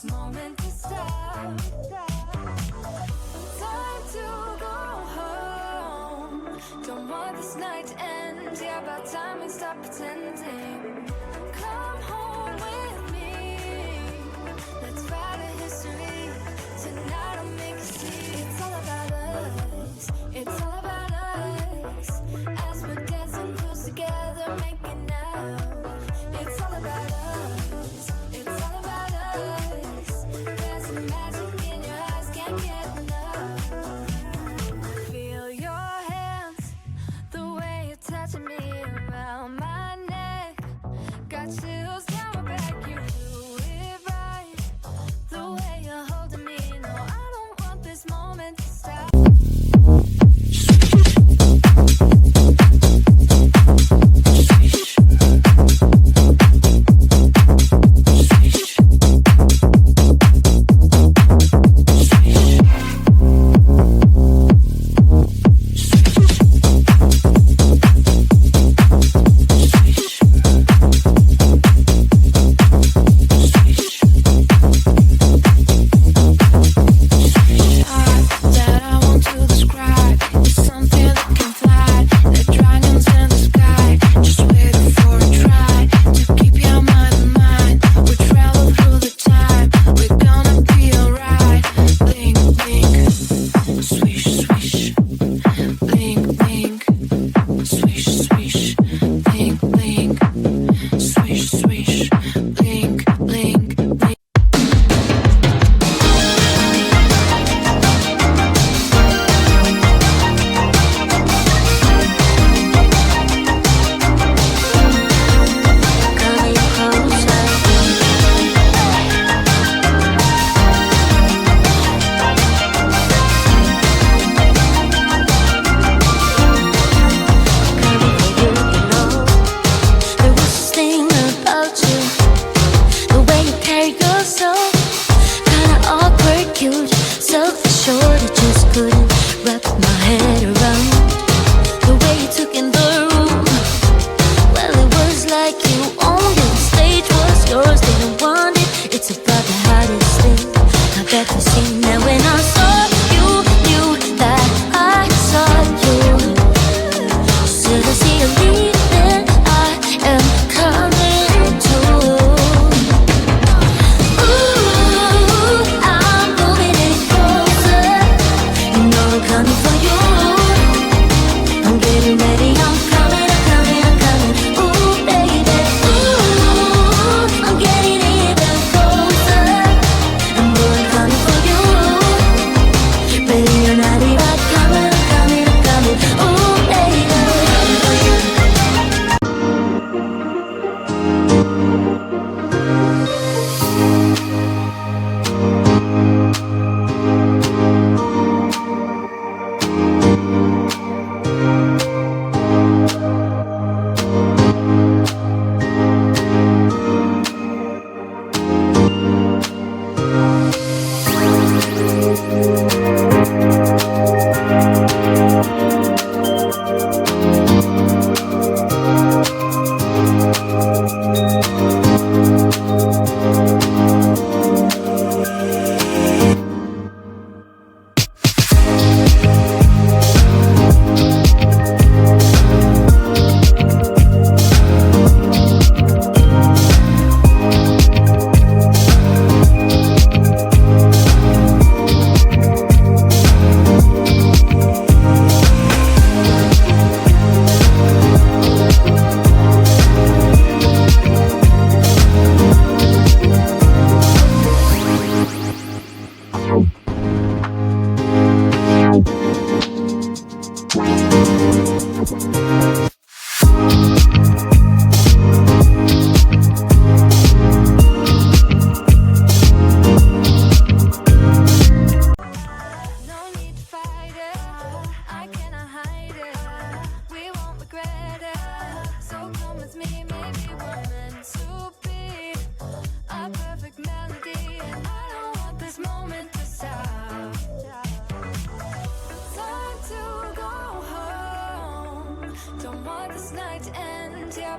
this moment to stop. Time to go home. Don't want this night to end. Yeah, about time we stop pretending. Come home with me. Let's write a history. Tonight I'll make you see. It's all about us. It's all about us. As we're dancing close together, making out. It's all about us. It's all about us. There's a magic in your eyes, can't get enough. Feel your hands, the way you're touching me around my neck. Got chills down my back, you do it right. The way you're holding me, no, I don't want this moment to stop.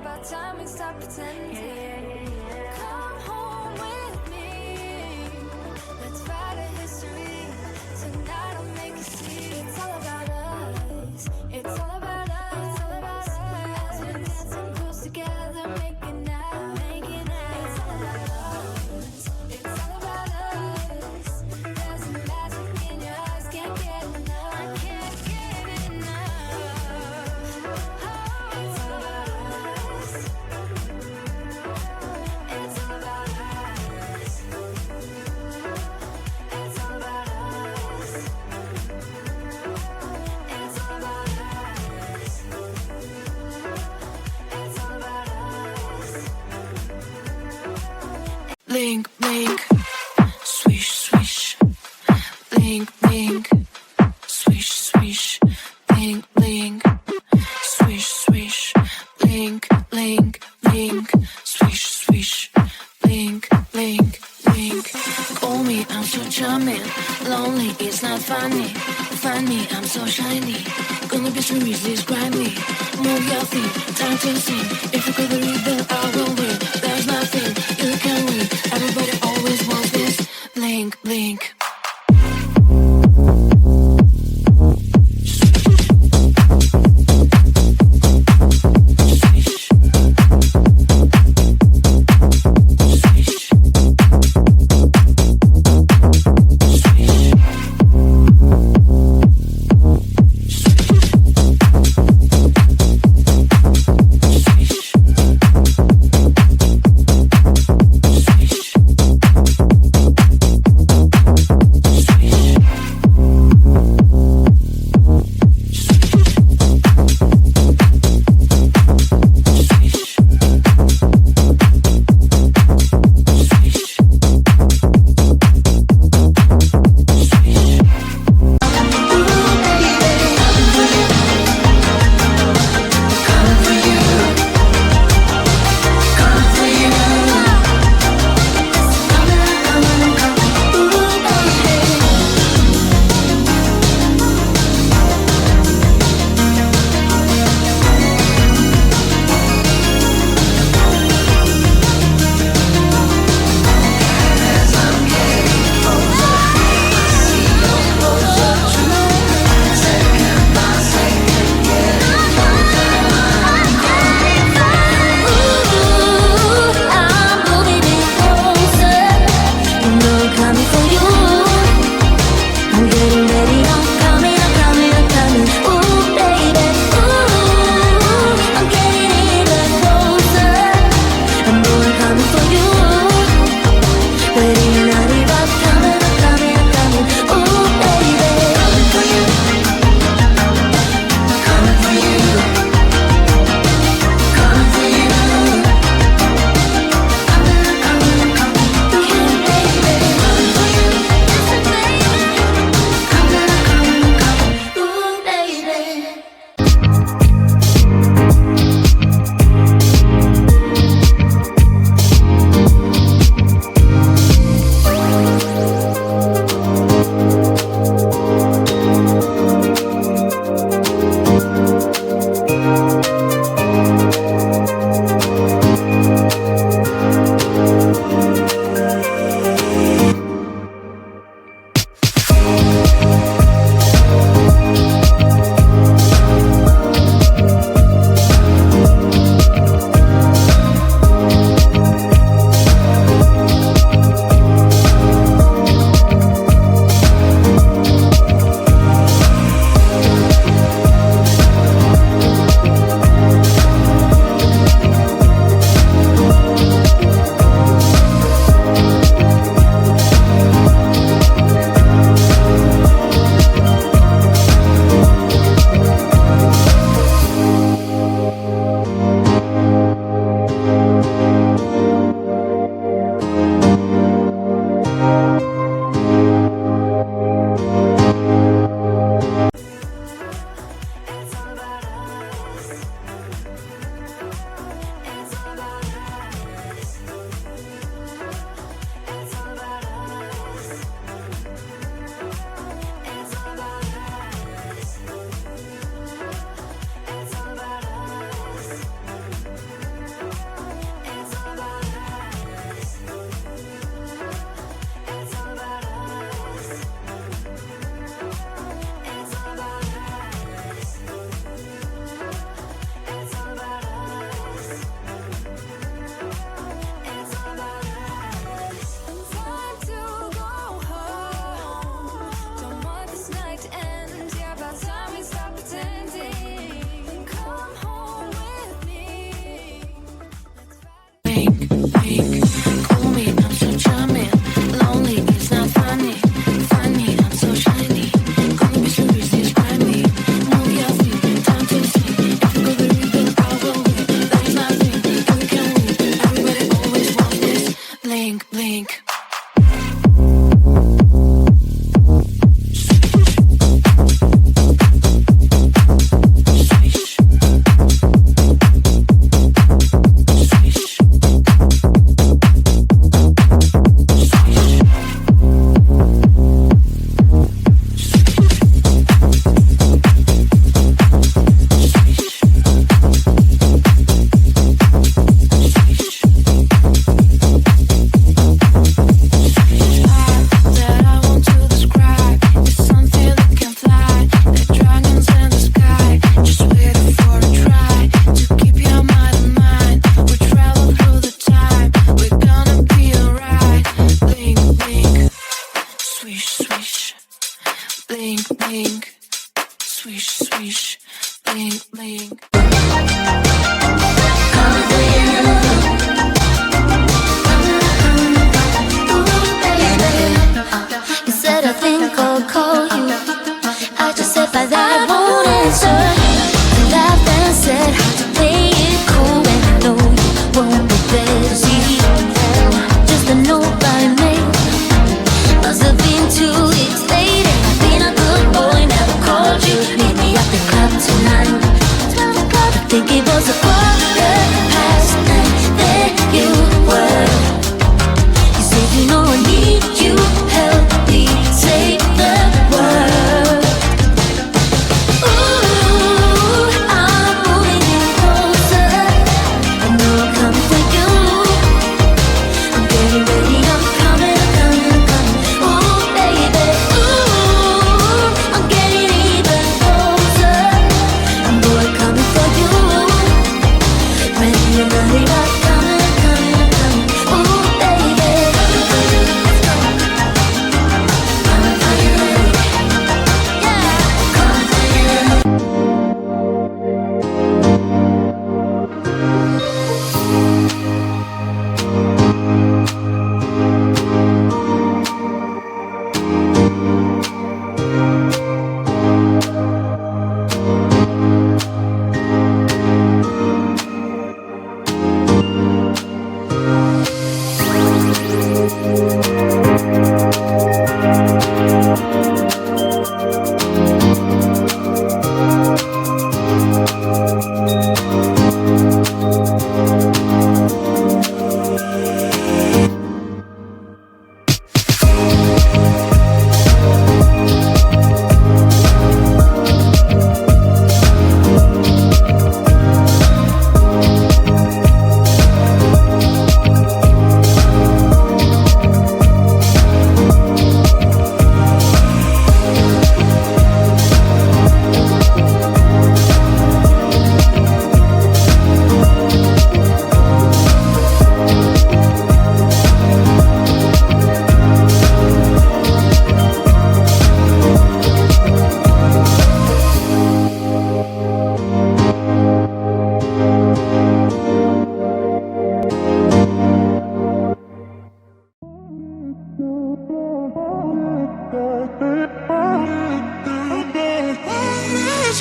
about time we stop pretending. Come home with me. blink, blink. Swish, swish. Blink, blink. Swish, swish. Blink, blink. Swish, swish. Blink, blink, blink. Swish, swish. Blink, blink, blink. Call me, I'm so charming. Lonely, it's not funny. Find me, I'm so shiny. Gonna be so easily describe me. Move your feet, time to sing. If you could read, then I will win. There's nothing you can win. Everybody always wants this. Blink, blink.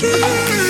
to